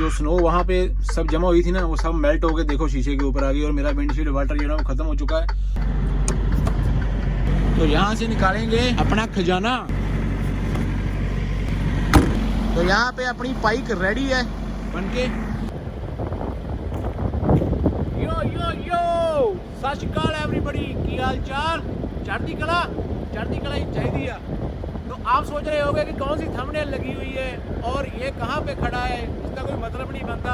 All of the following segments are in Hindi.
जो स्नो वहाँ पे सब जमा हुई थी ना, वो सब मेल्ट हो गए, देखो शीशे के ऊपर आ गई और मेरा विंडशील्ड वाटर जो है ना वो खत्म हो चुका है। तो यहाँ से निकालेंगे अपना खजाना। तो यहाँ पे अपनी बाइक रेडी है बनके। यो यो यो सत श्री अकाल एवरीबॉडी, की हाल चाल? चढ़ती कला ही चाहिए। तो आप सोच रहे होंगे कि कौन सी थंबनेल लगी हुई है और ये कहाँ पे खड़ा है, इसका कोई मतलब नहीं बनता।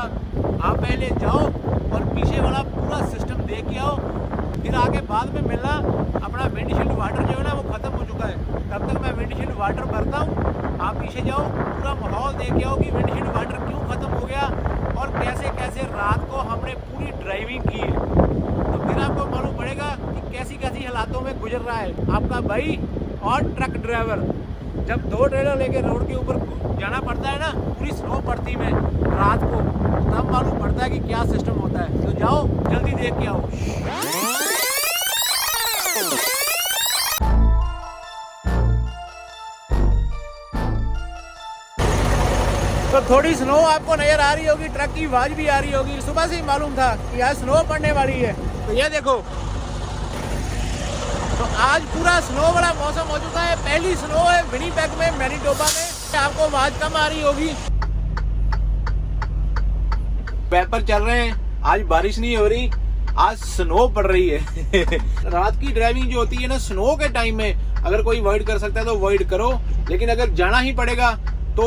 आप पहले जाओ और पीछे वाला पूरा सिस्टम देख के आओ, फिर आगे बाद में मिलना। अपना विंडशील्ड वाटर जो है ना वो ख़त्म हो चुका है, तब तक मैं विंडशील्ड वाटर भरता हूँ। आप पीछे जाओ, पूरा माहौल देख के आओ कि विंडशील्ड वाटर क्यों ख़त्म हो गया और कैसे कैसे रात को हमने पूरी ड्राइविंग की है। तो फिर आपको मालूम पड़ेगा कि कैसी कैसी हालातों में गुजर रहा है आपका भाई और ट्रक ड्राइवर। जब 2 ट्रेलर लेके रोड के ऊपर जाना पड़ता है ना पूरी स्नो पड़ती में रात को, तब मालूम पड़ता है कि क्या सिस्टम होता है। तो जाओ जल्दी देख के आओ। तो थोड़ी स्नो आपको नजर आ रही होगी, ट्रक की आवाज भी आ रही होगी। सुबह से ही मालूम था कि आज स्नो पड़ने वाली है। तो ये देखो, तो आज पूरा स्नो वाला मौसम हो चुका है। पहली स्नो है विनिपेग में, मैनीटोबा में। आपको आवाज कम आ रही होगी, वेपर चल रहे हैं। आज बारिश नहीं हो रही, आज स्नो पड़ रही है। रात की ड्राइविंग जो होती है ना स्नो के टाइम में, अगर कोई अवॉइड कर सकता है तो अवॉइड करो, लेकिन अगर जाना ही पड़ेगा तो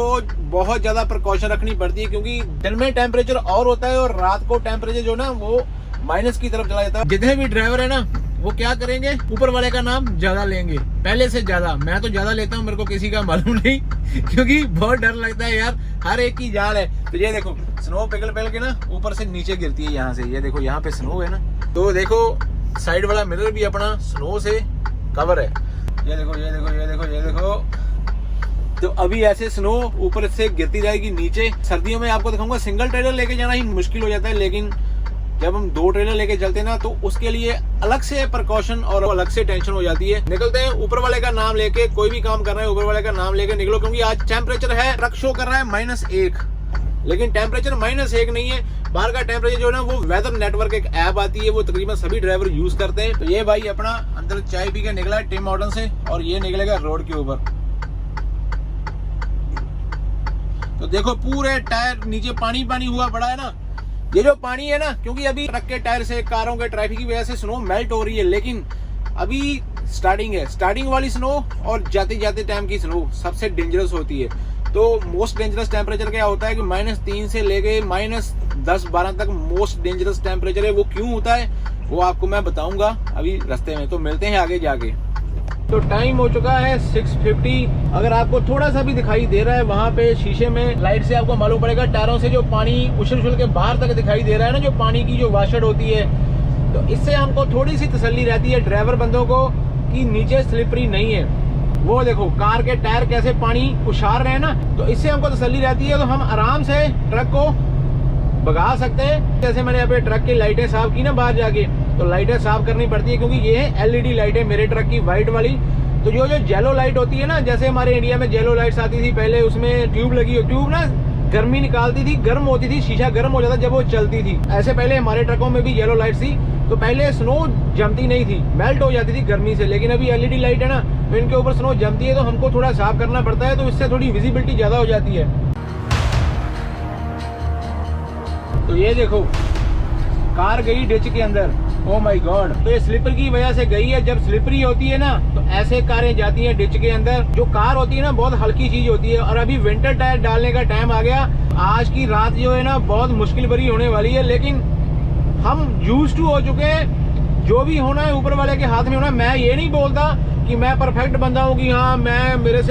बहुत ज्यादा प्रिकॉशन रखनी पड़ती है, क्योंकि दिन में टेम्परेचर और होता है और रात को टेम्परेचर जो ना वो माइनस की तरफ चला जाता है। जितने भी ड्राइवर है ना वो क्या करेंगे, ऊपर वाले का नाम ज्यादा लेंगे, पहले से ज्यादा। मैं तो ज्यादा लेता हूँ, मेरे को किसी का मालूम नहीं, क्योंकि बहुत डर लगता है यार, हर एक की जान है। तो ये देखो स्नो पिघल के ना ऊपर से नीचे गिरती है यहाँ से। ये देखो यहाँ पे स्नो है ना, तो देखो साइड वाला मिरर भी अपना स्नो से कवर है। ये देखो ये देखो ये देखो ये देखो। तो अभी ऐसे स्नो ऊपर से गिरती जाएगी नीचे। सर्दियों में आपको दिखाऊंगा, सिंगल ट्रेलर लेके जाना ही मुश्किल हो जाता है, लेकिन जब हम 2 ट्रेलर लेके चलते हैं ना तो उसके लिए अलग से प्रिकॉशन और अलग से टेंशन हो जाती है। निकलते हैं ऊपर वाले का नाम लेके, कोई भी काम कर रहे हैं ऊपर वाले का नाम लेके निकलो, क्योंकि आज टेम्परेचर है, ट्रक शो कर रहा है -1, लेकिन टेम्परेचर -1 नहीं है। बाहर का टेम्परेचर जो है ना वो वेदर नेटवर्क एक ऐप आती है, वो तकरीबन सभी ड्राइवर यूज करते हैं। तो ये भाई अपना अंदर चाय पी के निकला है टिम हॉर्टन से, और ये निकलेगा रोड के ऊपर। तो देखो पूरे टायर नीचे पानी पानी हुआ पड़ा है ना। ये जो पानी है ना, क्योंकि अभी ट्रक के टायर से, कारों के ट्रैफिक की वजह से स्नो मेल्ट हो रही है, लेकिन अभी स्टार्टिंग है। स्टार्टिंग वाली स्नो और जाते जाते टाइम की स्नो सबसे डेंजरस होती है। तो मोस्ट डेंजरस टेम्परेचर क्या होता है कि -3 से लेके -10-12 तक मोस्ट डेंजरस टेम्परेचर है। वो क्यों होता है वो आपको मैं बताऊंगा अभी रास्ते में। तो मिलते हैं आगे जाके। तो टाइम हो चुका है 6:50। अगर आपको थोड़ा सा भी दिखाई दे रहा है वहाँ पे शीशे में लाइट से, आपको मालूम पड़ेगा टायरों से जो पानी उछल के बाहर तक दिखाई दे रहा है ना, जो पानी की जो वाशर होती है। तो इससे हमको थोड़ी सी तसल्ली रहती है ड्राइवर बंदों को कि नीचे स्लिपरी नहीं है। वो देखो कार के टायर कैसे पानी उछाल रहे हैं ना, तो इससे हमको तसल्ली रहती है। तो हम आराम से ट्रक को भगा सकते हैं। जैसे मैंने अपने ट्रक की लाइटें साफ की ना बाहर जाके, तो लाइटें साफ करनी पड़ती है, क्योंकि ये है LED लाइटें मेरे ट्रक की व्हाइट वाली। तो जो येलो लाइट होती है ना, जैसे हमारे इंडिया में येलो लाइट्स आती थी पहले, उसमें ट्यूब लगी हो, ट्यूब ना गर्मी निकालती थी, गर्म होती थी, शीशा गर्म हो जाता जब वो चलती थी। ऐसे पहले हमारे ट्रकों में भी येलो लाइट थी। तो पहले स्नो जमती नहीं थी, मेल्ट हो जाती थी गर्मी से, लेकिन अभी LED लाइट है ना, तो इनके ऊपर स्नो जमती है। तो हमको थोड़ा साफ करना पड़ता है, तो इससे थोड़ी विजिबिलिटी ज्यादा हो जाती है। तो ये देखो कार गई डिच के अंदर, ओ माय गॉड। तो ये स्लिपर की वजह से गई है। जब स्लिपरी होती है ना तो ऐसे कारें जाती हैं डिच के अंदर। जो कार होती है ना बहुत हल्की चीज होती है, और अभी विंटर टायर डालने का टाइम आ गया। आज की रात जो है ना बहुत मुश्किल भरी होने वाली है, लेकिन हम यूज्ड टू हो चुके हैं। जो भी होना है ऊपर वाले के हाथ में होना है। मैं ये नहीं बोलता कि मैं परफेक्ट बंदा हूँ कि हाँ मैं मेरे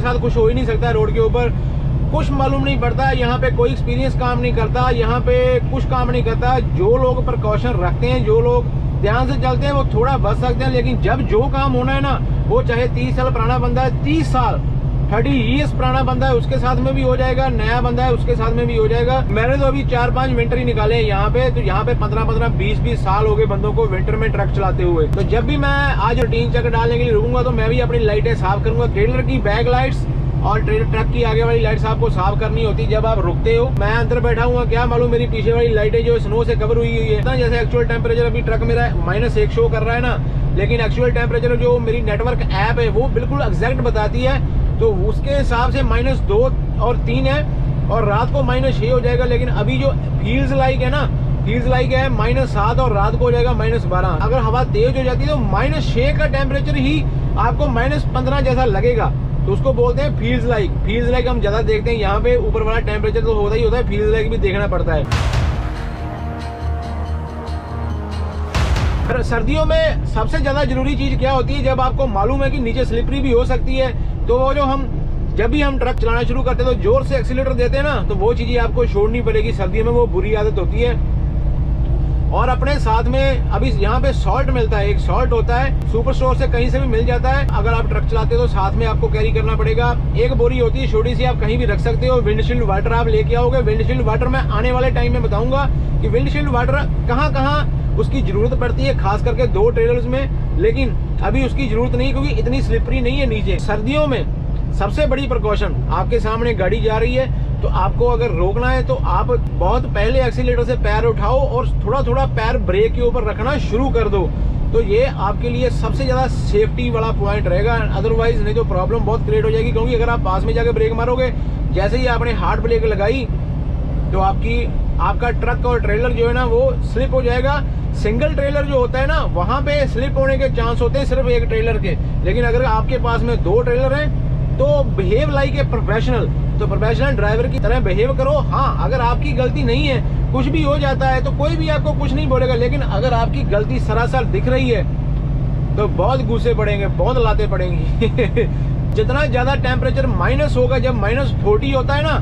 साथ कुछ हो ही नहीं सकता रोड के ऊपर। कुछ मालूम नहीं पड़ता, यहाँ पे कोई एक्सपीरियंस काम नहीं करता, यहाँ पे कुछ काम नहीं करता। जो लोग प्रिकॉशन रखते हैं, जो लोग ध्यान से चलते हैं, वो थोड़ा बच सकते हैं। लेकिन जब जो काम होना है ना, वो चाहे 30 साल पुराना बंदा है, 30 साल 30 ईयर्स पुराना बंदा है उसके साथ में भी हो जाएगा, नया बंदा है उसके साथ में भी हो जाएगा। मैंने तो अभी 4-5 विंटर ही निकाले हैं यहाँ पे। तो यहाँ पे 15-15, 20-20 साल हो गए बंदों को विंटर में ट्रक चलाते हुए। तो जब भी मैं आज रूटीन चेक डालने के लिए रुकूंगा तो मैं भी अपनी लाइटें साफ करूंगा। ट्रेलर की बैक लाइट्स और ट्रक की आगे वाली लाइट्स आपको साफ करनी होती है जब आप रुकते हो। मैं अंदर बैठा हुआ, क्या मालूम मेरी पीछे वाली लाइटें जो स्नो से कवर हुई है, जैसे एक्चुअल टेम्परेचर अभी ट्रक मेरा -1 शो कर रहा है ना, लेकिन एक्चुअल टेम्परेचर जो मेरी नेटवर्क ऐप है वो बिल्कुल एग्जैक्ट बताती है, तो उसके हिसाब से -2 और 3 है और रात को -6 हो जाएगा। लेकिन अभी जो फील्स लाइक है ना, फील्स लाइक है -7 और रात को हो जाएगा -12। अगर हवा तेज हो जाती है तो -6 का टेम्परेचर ही आपको -15 जैसा लगेगा, तो उसको बोलते हैं फील्स लाइक। फील्स लाइक हम ज्यादा देखते हैं यहाँ पे, ऊपर वाला टेम्परेचर तो होता ही होता है, फील्स लाइक भी देखना पड़ता है। सर्दियों में सबसे ज्यादा जरूरी चीज क्या होती है, जब आपको मालूम है कि नीचे स्लिपरी भी हो सकती है, तो वो जो जब भी हम ट्रक चलाना शुरू करते हैं तो जोर से एक्सीलेटर देते हैं ना, तो वो चीजें आपको छोड़नी पड़ेगी। सर्दियों में वो बुरी आदत होती है। और अपने साथ में अभी यहाँ पे सॉल्ट मिलता है, एक सॉल्ट होता है सुपर स्टोर से, कहीं से भी मिल जाता है। अगर आप ट्रक चलाते हो तो साथ में आपको कैरी करना पड़ेगा। एक बोरी होती है छोटी सी, आप कहीं भी रख सकते हो। विंडशील्ड वाटर आप लेके आओगे। विंडशील्ड वाटर मैं आने वाले टाइम में बताऊंगा कि विंडशील्ड वाटर कहाँ कहाँ उसकी जरूरत पड़ती है, खास करके 2 ट्रेलर्स में, लेकिन अभी उसकी जरूरत नहीं क्योंकि इतनी स्लिपरी नहीं है नीचे। सर्दियों में सबसे बड़ी प्रिकॉशन, आपके सामने गाड़ी जा रही है तो आपको अगर रोकना है तो आप बहुत पहले एक्सीलेटर से पैर उठाओ और थोड़ा थोड़ा पैर ब्रेक के ऊपर रखना शुरू कर दो, तो ये आपके लिए सबसे ज्यादा सेफ्टी वाला पॉइंट रहेगा। अदरवाइज नहीं तो प्रॉब्लम बहुत क्रिएट हो जाएगी, क्योंकि अगर आप पास में जाके ब्रेक मारोगे, जैसे ही आपने हार्ड ब्रेक लगाई तो आपका ट्रक और ट्रेलर जो है ना वो स्लिप हो जाएगा। सिंगल ट्रेलर जो होता है ना, वहां पे स्लिप होने के चांस होते हैं सिर्फ एक ट्रेलर के, लेकिन अगर आपके पास में 2 ट्रेलर हैं तो बिहेव लाइक ए प्रोफेशनल, तो प्रोफेशनल ड्राइवर की तरह बिहेव करो। हाँ, अगर आपकी गलती नहीं है, कुछ भी हो जाता है तो कोई भी आपको कुछ नहीं बोलेगा, लेकिन अगर आपकी गलती सरासर दिख रही है तो बहुत गुस्से पड़ेंगे, बहुत लाते पड़ेंगी। जितना ज्यादा टेम्परेचर माइनस होगा, जब -40 होता है ना,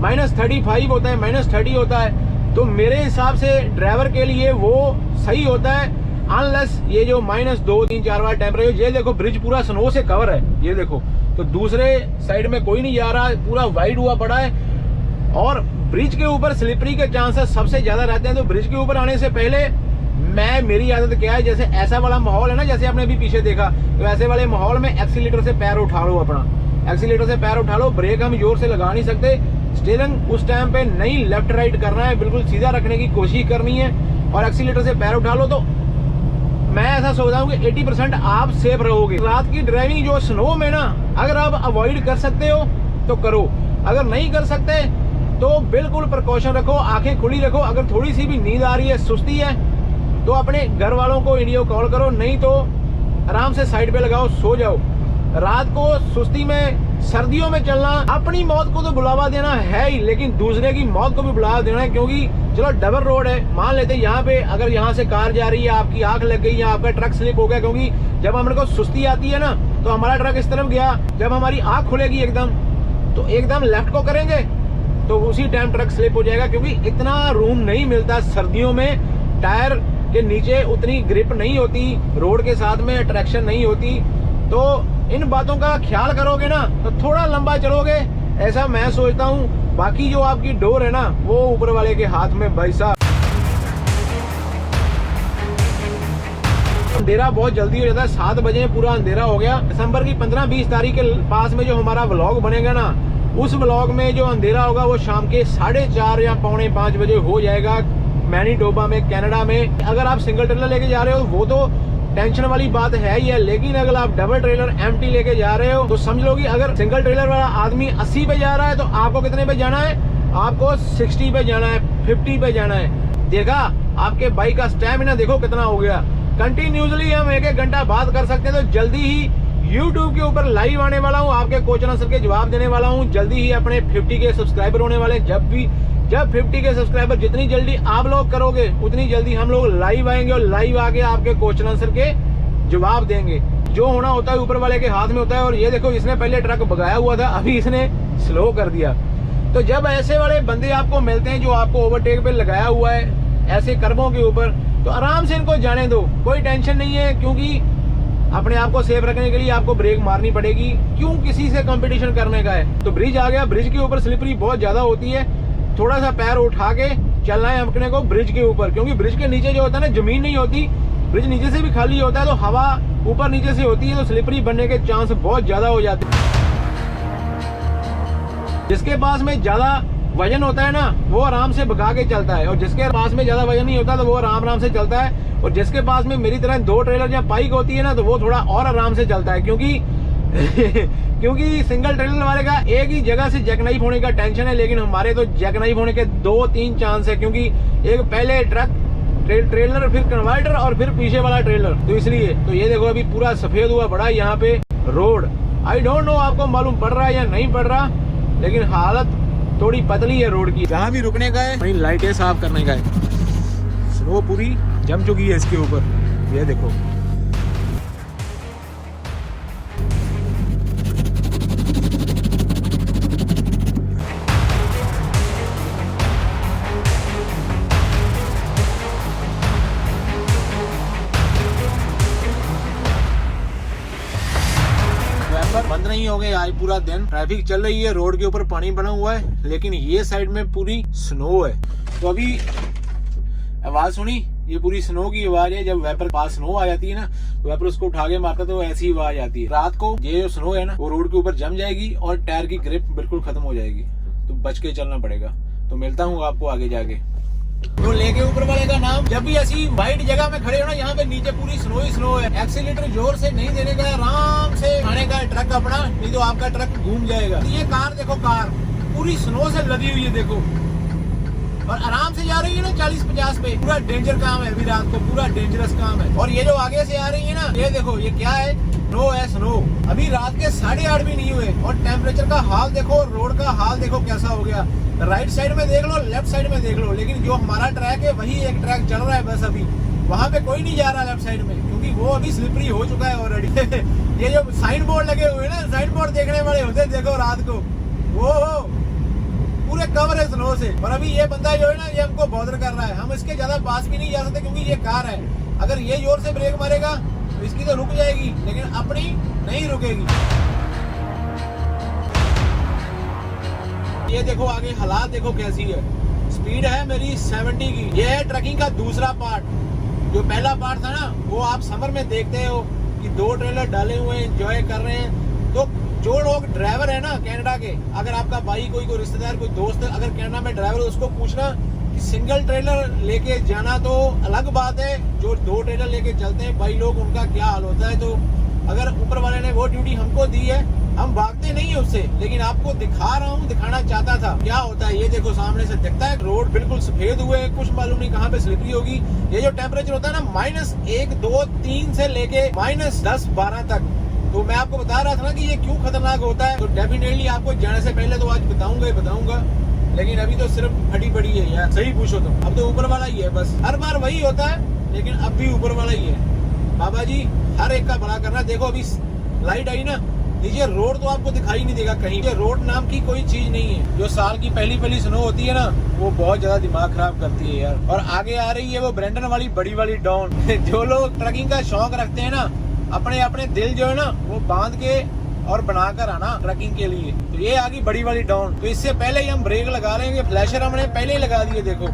-35 होता है, -30 होता है, तो मेरे हिसाब से ड्राइवर के लिए वो सही होता है। अनलेस ये जो -2, 3, 4 वाला टेम्परेचर, ये देखो ब्रिज पूरा स्नो से कवर है, ये देखो, तो दूसरे साइड में कोई नहीं जा रहा है, पूरा वाइड हुआ पड़ा है। और ब्रिज के ऊपर स्लिपरी के चांसेस सबसे ज्यादा रहते हैं, तो ब्रिज के ऊपर आने से पहले मेरी आदत क्या है, जैसे ऐसा वाला माहौल है ना, जैसे आपने अभी पीछे देखा, तो ऐसे वाले माहौल में एक्सीलेटर से पैर उठा लो, अपना एक्सीलेटर से पैर उठा लो। ब्रेक हम जोर से लगा नहीं सकते, स्टीयरिंग उस टाइम पे नहीं लेफ्ट राइट करना है, बिल्कुल सीधा रखने की कोशिश करनी है और एक्सीलेटर से पैर उठा लो। तो मैं ऐसा सोचता हूँ कि 80% आप सेफ रहोगे। रात की ड्राइविंग जो स्नो में ना, अगर आप अवॉइड कर सकते हो तो करो, अगर नहीं कर सकते तो बिल्कुल प्रिकॉशन रखो, आंखें खुली रखो। अगर थोड़ी सी भी नींद आ रही है, सुस्ती है, तो अपने घर वालों को वीडियो कॉल करो, नहीं तो आराम से साइड पे लगाओ, सो जाओ। रात को सुस्ती में सर्दियों में चलना, अपनी मौत को तो बुलावा देना है ही, लेकिन दूसरे की मौत को भी बुलावा देना है, क्योंकि चलो डबल रोड है, मान लेते हैं यहाँ पे अगर यहाँ से कार जा रही है, आपकी आंख लग गई या आपका ट्रक स्लिप हो गया, क्योंकि जब हमारे को सुस्ती आती है ना तो हमारा ट्रक इस तरफ गया, जब हमारी आंख खुलेगी एकदम तो एकदम लेफ्ट को करेंगे तो उसी टाइम ट्रक स्लिप हो जाएगा, क्योंकि इतना रूम नहीं मिलता सर्दियों में। टायर के नीचे उतनी ग्रिप नहीं होती, रोड के साथ में ट्रैक्शन नहीं होती, तो इन बातों का ख्याल करोगे ना तो थोड़ा लंबा चलोगे, ऐसा मैं सोचता हूँ। बाकी जो आपकी डोर है ना वो ऊपर वाले के हाथ में। भाई साहब, अंधेरा बहुत जल्दी हो जाता है, 7 बजे पूरा अंधेरा हो गया। दिसंबर की 15-20 तारीख के पास में जो हमारा व्लॉग बनेगा ना, उस व्लॉग में जो अंधेरा होगा वो शाम के 4:30 या 4:45 बजे हो जाएगा, मैनीटोबा में, कनाडा में। अगर आप सिंगल ट्रेलर लेके जा रहे हो वो तो टेंशन वाली बात है ही है, लेकिन अगर आप डबल ट्रेलर एम्प्टी लेके जा रहे हो तो समझ लो कि अगर सिंगल ट्रेलर वाला आदमी 80 पे जा रहा है तो आपको कितने पे जाना है, आपको 60 पे जाना है, 50 पे जाना है। देखा, आपके बाइक का स्टैमिना देखो कितना हो गया। कंटिन्यूसली हम 1-1 घंटा बात कर सकते हैं। तो जल्दी ही YouTube के ऊपर लाइव आने वाला हूँ, आपके क्वेश्चन आंसर के जवाब देने वाला हूँ। जल्दी ही अपने 50 के सब्सक्राइबर होने वाले। जब 50 के सब्सक्राइबर जितनी जल्दी आप लोग करोगे उतनी जल्दी हम लोग लाइव आएंगे और लाइव आके आपके क्वेश्चन आंसर के जवाब देंगे। जो होना होता है ऊपर वाले के हाथ में होता है। और ये देखो, इसने पहले ट्रक भगाया हुआ था, अभी इसने स्लो कर दिया। तो जब ऐसे वाले बंदे आपको मिलते हैं जो आपको ओवरटेक पे लगाया हुआ है ऐसे कर्मों के ऊपर, तो आराम से इनको जाने दो, कोई टेंशन नहीं है, क्योंकि अपने आप को सेफ रखने के लिए आपको ब्रेक मारनी पड़ेगी। क्यों किसी से कंपटीशन करने का है। तो ब्रिज आ गया, ब्रिज के ऊपर स्लिपरी बहुत ज्यादा होती है, थोड़ा सा पैर उठा के चलना है अपने को ब्रिज के ऊपर, क्योंकि ब्रिज के नीचे जो होता है ना, जमीन नहीं होती, ब्रिज नीचे से भी खाली होता है, तो हवा ऊपर नीचे से होती है, तो स्लिपरी बनने के चांस बहुत ज्यादा हो जाते हैं। जिसके पास में ज्यादा वजन होता है ना वो आराम से भगा के चलता है, और जिसके पास में ज्यादा वजन नहीं होता तो वो आराम से चलता है, और जिसके पास में मेरी तरह 2 ट्रेलर या बाइक होती है ना तो वो थोड़ा और आराम से चलता है, क्योंकि क्योंकि सिंगल ट्रेलर वाले का एक ही जगह से जैकनाइफ होने का टेंशन है, लेकिन हमारे तो जैकनाइफ होने के 2-3 चांस है, क्योंकि एक पहले ट्रक ट्रेलर फिर कन्वर्टर और फिर पीछे वाला ट्रेलर, तो इसलिए। तो ये देखो अभी पूरा सफेद हुआ बड़ा यहाँ पे रोड। आई डोंट नो आपको मालूम पड़ रहा है या नहीं पड़ रहा, लेकिन हालत थोड़ी पतली है रोड की। जहाँ भी रुकने का है वहीं लाइटें साफ करने का है। स्नो पूरी जम चुकी है इसके ऊपर, ये देखो। बंद नहीं हो गए आज पूरा दिन, ट्रैफिक चल रही है, रोड के ऊपर पानी बना हुआ है, लेकिन ये साइड में पूरी स्नो है। तो अभी आवाज सुनी, ये पूरी स्नो की आवाज है। जब वेपर पास स्नो आ जाती है ना, तो वेपर उसको उठा के मारता तो ऐसी आवाज आती है। रात को ये जो स्नो है ना वो रोड के ऊपर जम जाएगी और टायर की ग्रिप बिल्कुल खत्म हो जाएगी, तो बच के चलना पड़ेगा। तो मिलता हूँ आपको आगे जाके। तो लेके ऊपर वाले का नाम। जब भी ऐसी वाइड जगह में खड़े हो ना, यहाँ पे नीचे पूरी स्नो ही स्नो है। एक्सीलेटर जोर से नहीं देने का, आराम से खाने का ट्रक अपना, नहीं तो आपका ट्रक घूम जाएगा। ये कार देखो, कार पूरी स्नो से लदी हुई है देखो, और आराम से जा रही है ना 40-50 पे। पूरा डेंजर काम है, अभी रात को पूरा डेंजरस काम है। और ये जो आगे से आ रही है ना, ये देखो ये क्या है, स्नो है स्नो। अभी रात के 8:30 भी नहीं हुए और टेम्परेचर का हाल देखो, रोड का हाल देखो कैसा हो गया। राइट साइड में देख लो, लेफ्ट साइड में देख लो, लेकिन जो हमारा ट्रैक है वही एक ट्रैक चल रहा है बस। अभी वहाँ पे कोई नहीं जा रहा लेफ्ट साइड में, क्योंकि वो अभी स्लिपरी हो चुका है ऑलरेडी। ये जो साइन बोर्ड लगे हुए ना, साइन बोर्ड देखने वाले होते देखो रात को, वो पूरे कवर है स्नो से। और अभी ये बंदा जो है ना, ये हमको बॉदर कर रहा है। हम इसके ज्यादा पास भी नहीं जा सकते, क्योंकि ये कार है। अगर ये जोर से ब्रेक मारेगा तो इसकी तो रुक जाएगी, लेकिन अपनी नहीं रुकेगी। ये देखो आगे हालात देखो कैसी है। स्पीड है मेरी 70 की। ये है ट्रकिंग का दूसरा पार्ट। जो पहला पार्ट था ना, वो आप समर में देखते हो कि 2 ट्रेलर डाले हुए हैं, एंजॉय कर रहे हैं। तो जो लोग ड्राइवर है ना कनाडा के, अगर आपका भाई कोई रिश्तेदार कोई दोस्त अगर कनाडा में ड्राइवर, उसको पूछना कि सिंगल ट्रेलर लेके जाना तो अलग बात है, जो 2 ट्रेलर लेके चलते हैं भाई लोग, उनका क्या हाल होता है। तो अगर ऊपर वाले ने वो ड्यूटी हमको दी है, हम भागते नहीं है उससे, लेकिन आपको दिखा रहा हूँ, दिखाना चाहता था क्या होता है। ये देखो सामने से दिखता है रोड बिल्कुल सफेद हुए, कुछ मालूम नहीं कहाँ पे स्लिपरी होगी। ये जो टेम्परेचर होता है ना -1, 2, 3 से लेके -10, 12 तक, तो मैं आपको बता रहा था ना कि ये क्यों खतरनाक होता है। तो डेफिनेटली आपको जाने से पहले तो आज बताऊंगा ही बताऊंगा, लेकिन अभी तो सिर्फ फटी पड़ी है यार, सही पूछो तो। अब तो ऊपर वाला ही है बस, हर बार वही होता है, लेकिन अब भी ऊपर वाला ही है। बाबा जी हर एक का भला करना। देखो अभी लाइट आई ना, नीचे रोड तो आपको दिखाई नहीं देगा कहीं। ये रोड नाम की कोई चीज नहीं है। जो साल की पहली स्नो होती है ना, वो बहुत ज्यादा दिमाग खराब करती है यार। और आगे आ रही है वो ब्रेंडन वाली बड़ी वाली डाउन। जो लोग ट्रकिंग का शौक रखते हैं ना, अपने अपने दिल जो है ना वो बांध के और बनाकर आना ट्रकिंग के लिए। तो ये आ गई बड़ी वाली डाउन। तो इससे पहले ही हम ब्रेक लगा लेंगे। फ्लैशर हमने पहले ही लगा दिए। देखो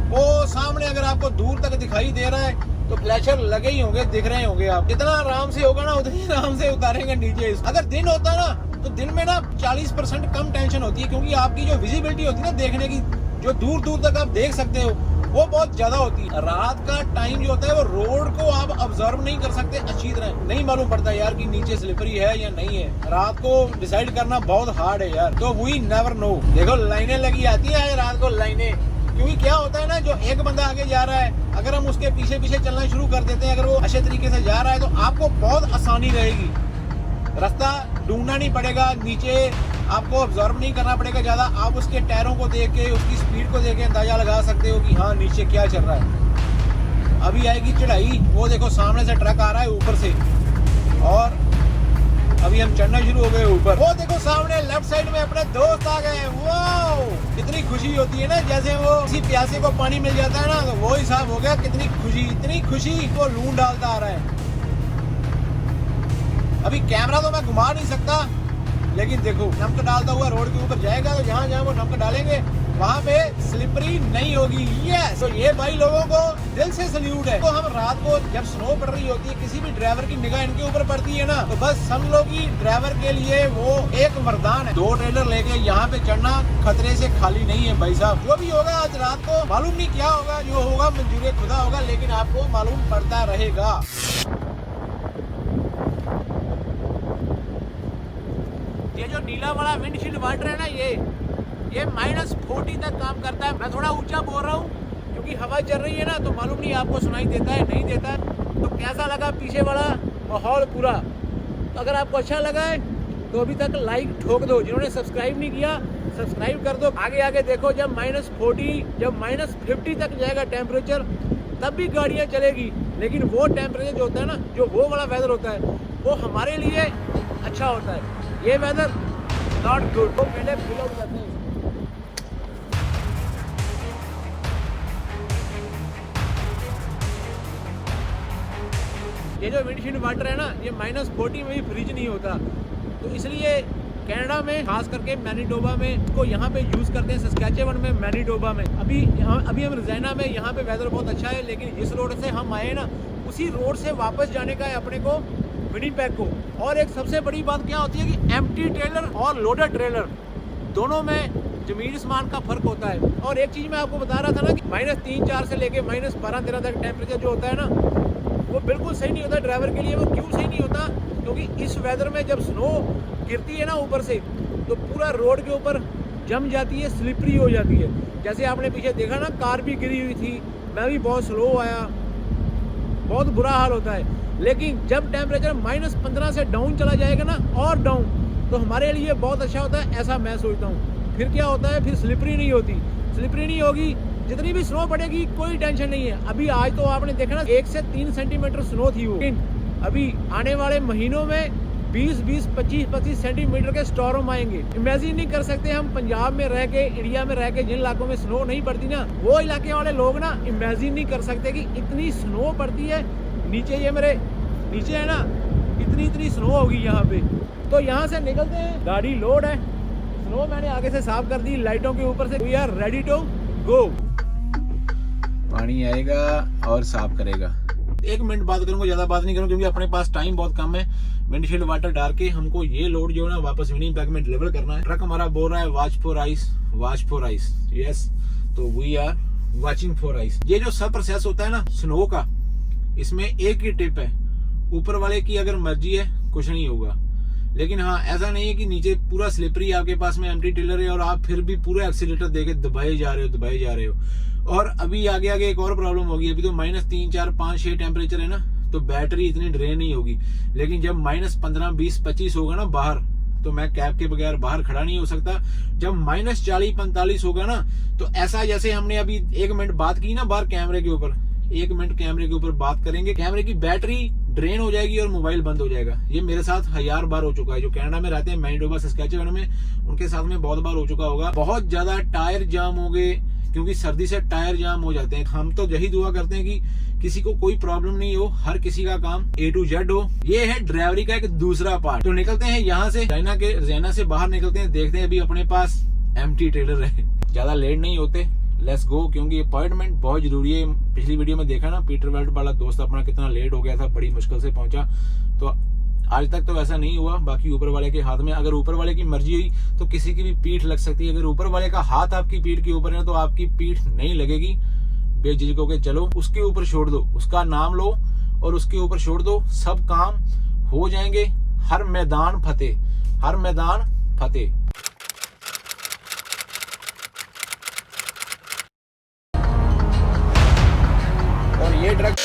वो सामने अगर आपको दूर तक दिखाई दे रहा है तो फ्लैशर लगे ही होंगे, दिख रहे होंगे। आप जितना आराम से होगा ना उतनी आराम से उतारेंगे नीचे। अगर दिन होता ना तो दिन में ना 40% कम टेंशन होती है, क्योंकि आपकी जो विजिबिलिटी होती है ना देखने की, जो दूर दूर तक आप देख सकते हो, वो बहुत ज्यादा होती है। रात का टाइम जो होता है वो रोड को आप ऑब्जर्व नहीं कर सकते अच्छी तरह, नहीं मालूम पड़ता यार कि नीचे स्लिपरी है या नहीं है। रात को डिसाइड करना बहुत हार्ड है यार। तो वी नेवर नो। देखो लाइनें लगी आती है रात को, लाइनें, क्योंकि क्या होता है ना, जो एक बंदा आगे जा रहा है, अगर हम उसके पीछे पीछे चलना शुरू कर देते हैं, अगर वो अच्छे तरीके से जा रहा है, तो आपको बहुत आसानी रहेगी। रास्ता ढूंढना नहीं पड़ेगा, नीचे आपको ऑब्जर्व नहीं करना पड़ेगा ज्यादा। आप उसके टायरों को देख के, उसकी स्पीड को देख के अंदाजा लगा सकते हो कि हाँ नीचे क्या चल रहा है। अभी आएगी चढ़ाई, वो देखो सामने से ट्रक आ रहा है ऊपर से, और अभी हम चढ़ना शुरू हो गए ऊपर। वो देखो सामने लेफ्ट साइड में अपने दोस्त आ गए। वाओ, कितनी खुशी होती है ना, जैसे वो किसी प्यासे को पानी मिल जाता है ना, तो वो हिसाब हो गया। कितनी खुशी, इतनी खुशी को लून डालता आ रहा है। अभी कैमरा तो मैं घुमा नहीं सकता, लेकिन देखो नमक डालता हुआ रोड के ऊपर जाएगा तो जहाँ जहाँ वो नमक डालेंगे वहाँ पे स्लिपरी नहीं होगी। यस, तो ये भाई लोगों को दिल से सल्यूट है। तो हम रात को जब स्नो पड़ रही होती है, किसी भी ड्राइवर की निगाह इनके ऊपर पड़ती है ना, तो बस समझ लो कि ड्राइवर के लिए वो एक वरदान है। 2 ट्रेलर लेके यहाँ पे चढ़ना खतरे से खाली नहीं है भाई साहब। जो भी होगा आज रात को मालूम नहीं क्या होगा, जो होगा मंजूर खुदा होगा, लेकिन आपको मालूम पड़ता रहेगा। ये जो नीला वाला विंडशील्ड वाटर है ना, ये -40 तक काम करता है। मैं थोड़ा ऊंचा बोल रहा हूँ क्योंकि हवा चल रही है ना, तो मालूम नहीं आपको सुनाई देता है नहीं देता है। तो कैसा लगा पीछे वाला माहौल पूरा? तो अगर आपको अच्छा लगा है तो अभी तक लाइक ठोक दो। जिन्होंने सब्सक्राइब नहीं किया सब्सक्राइब कर दो। आगे आगे देखो, जब -40 जब -50 तक जाएगा टेम्परेचर, तब भी गाड़ियाँ चलेगी। लेकिन वो टेम्परेचर जो होता है ना, जो वो वाला वेदर होता है, वो हमारे लिए अच्छा होता है। ये वेदर नॉट गुड। तो पहले फुल आउट करते हैं। ये जो विंडशील्ड वाटर है ना, ये -40 में भी फ्रिज नहीं होता। तो इसलिए कनाडा में, खास करके मैनीटोबा में, इसको यहाँ पे यूज़ करते हैं। सस्कैचेवन में, मैनीटोबा में। अभी हम रजाइना में, यहाँ पे वेदर बहुत अच्छा है। लेकिन जिस रोड से हम आए ना, उसी रोड से वापस जाने का है अपने को विनिपेग को। और एक सबसे बड़ी बात क्या होती है कि एम्प्टी ट्रेलर और लोडेड ट्रेलर दोनों में जमीन आसमान का फर्क होता है। और एक चीज़ मैं आपको बता रहा था ना कि -3-4 से लेके -12-13 तक टेम्परेचर जो होता है ना, वो बिल्कुल सही नहीं होता ड्राइवर के लिए। वो क्यों सही नहीं होता? क्योंकि इस वेदर में जब स्नो गिरती है ना ऊपर से, तो पूरा रोड के ऊपर जम जाती है, स्लिपरी हो जाती है। जैसे आपने पीछे देखा ना, कार भी गिरी हुई थी, मैं भी बहुत स्लो आया, बहुत बुरा हाल होता है। लेकिन जब टेम्परेचर -15 से डाउन चला जाएगा ना, और डाउन, तो हमारे लिए बहुत अच्छा होता है, ऐसा मैं सोचता हूँ। फिर क्या होता है, फिर स्लिपरी नहीं होती। स्लिपरी नहीं होगी, जितनी भी स्नो पड़ेगी कोई टेंशन नहीं है। अभी आज तो आपने देखा ना 1 से 3 सेंटीमीटर स्नो थी वो। लेकिन अभी आने वाले महीनों में 20-20, 25-25 सेंटीमीटर के स्टॉर्म आएंगे। इमेजिन नहीं कर सकते हम पंजाब में रह के, इंडिया में रह के, जिन इलाकों में स्नो नहीं पड़ती ना, वो इलाके वाले लोग ना इमेजिन नहीं कर सकते कि इतनी स्नो पड़ती है। नीचे ये मेरे नीचे है ना, इतनी स्नो होगी यहाँ पे। तो यहाँ से निकलते हैं, गाड़ी लोड है। स्नो मैंने आगे से साफ कर दी लाइटों के ऊपर से। We are ready to go. पानी आएगा और साफ करेगा। 1 मिनट बात करूंगा, ज्यादा बात नहीं करूंगा क्योंकि अपने पास टाइम बहुत कम है। विंडशील्ड वाटर डाल के हमको ये लोड जो है ना वापस विनिपेग में डिलीवर करना है। ट्रक हमारा बोल रहा है वॉच फॉर आइस। यस, तो we are watching for ice. ये जो सब प्रोसेस होता है ना स्नो का, इसमें एक ही टिप है, ऊपर वाले की अगर मर्जी है कुछ नहीं होगा। लेकिन हाँ, ऐसा नहीं है कि नीचे पूरा स्लिपरी आपके पास में एम्प्टी टिलर है और आप फिर भी पूरा एक्सीलेटर देके दबाए जा रहे हो। और अभी आगे एक और प्रॉब्लम होगी। अभी तो -3, 4, 5, 6 टेम्परेचर है ना, तो बैटरी इतनी ड्रेन नहीं होगी। लेकिन जब -15, 20, 25 होगा ना बाहर, तो मैं कैब के बगैर बाहर खड़ा नहीं हो सकता। जब -40, 45 होगा ना, तो ऐसा जैसे हमने अभी 1 मिनट बात की ना बाहर कैमरे के ऊपर, 1 मिनट कैमरे के ऊपर बात करेंगे, कैमरे की बैटरी ड्रेन हो जाएगी और मोबाइल बंद हो जाएगा। ये मेरे साथ 1000 बार हो चुका है। जो कनाडा में रहते हैं, मैनीटोबा, सस्कैचेवन में, उनके साथ में बहुत बार हो चुका होगा। बहुत ज्यादा टायर जाम हो गए, क्योंकि सर्दी से टायर जाम हो जाते हैं। हम तो यही दुआ करते हैं कि किसी को कोई प्रॉब्लम नहीं हो, हर किसी का काम A to Z हो। ये है ड्राइवरी का एक दूसरा पार्ट। तो निकलते हैं यहाँ से, रजाइना से बाहर निकलते हैं, देखते हैं अभी अपने पास एम्प्टी ट्रेलर है। ज्यादा लेट नहीं होते, लेट्स गो, क्योंकि अपॉइंटमेंट बहुत जरूरी है। पिछली वीडियो में देखा ना, पीटर वेल्ट वाला दोस्त अपना कितना लेट हो गया था, बड़ी मुश्किल से पहुंचा। तो आज तक तो ऐसा नहीं हुआ, बाकी ऊपर वाले के हाथ में। अगर ऊपर वाले की मर्जी हुई तो किसी की भी पीठ लग सकती है। अगर ऊपर वाले का हाथ आपकी पीठ के ऊपर है तो आपकी पीठ नहीं लगेगी। बेझिझक होकर चलो, उसके ऊपर छोड़ दो, उसका नाम लो और उसके ऊपर छोड़ दो, सब काम हो जाएंगे। हर मैदान फतेह, हर मैदान फतेह। और ये ट्रक